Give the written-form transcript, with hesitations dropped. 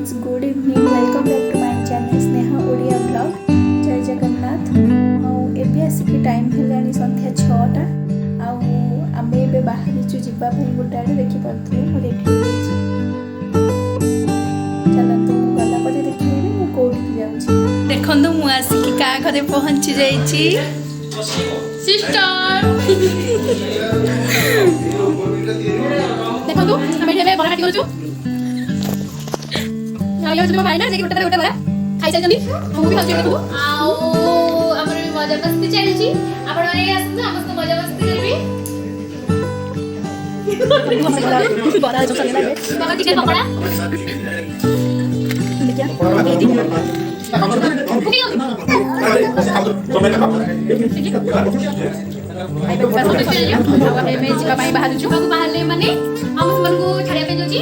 friends good evening welcome back to my channel Sneha Odia blog जय जगन्नाथ एबे आसिक time है संध्या 6टा आम ए बाहरी जावाई गोटे आड़े देखिपे मुझे रेडी चलतु गला पर देखिए कौटी जाऊँ देखो मुझे आसिक क्या घरे पहुँची जाइए सिस्टर देखो आम ये बड़ा काटी करूँ भाई ना देखिए गोटे बड़ा खाई सारी मु भी खाऊँ देखू आमर मजा मस्ती चली आपण मजा मस्ती करबी बड़ा जो चले लागे बाबा चिकन पकोड़ा देखिए आई ब्रेकफास्ट हो गया अब हमें जिका बाहर छु बाहर ले माने हम तुमको छाड़िया पे जोची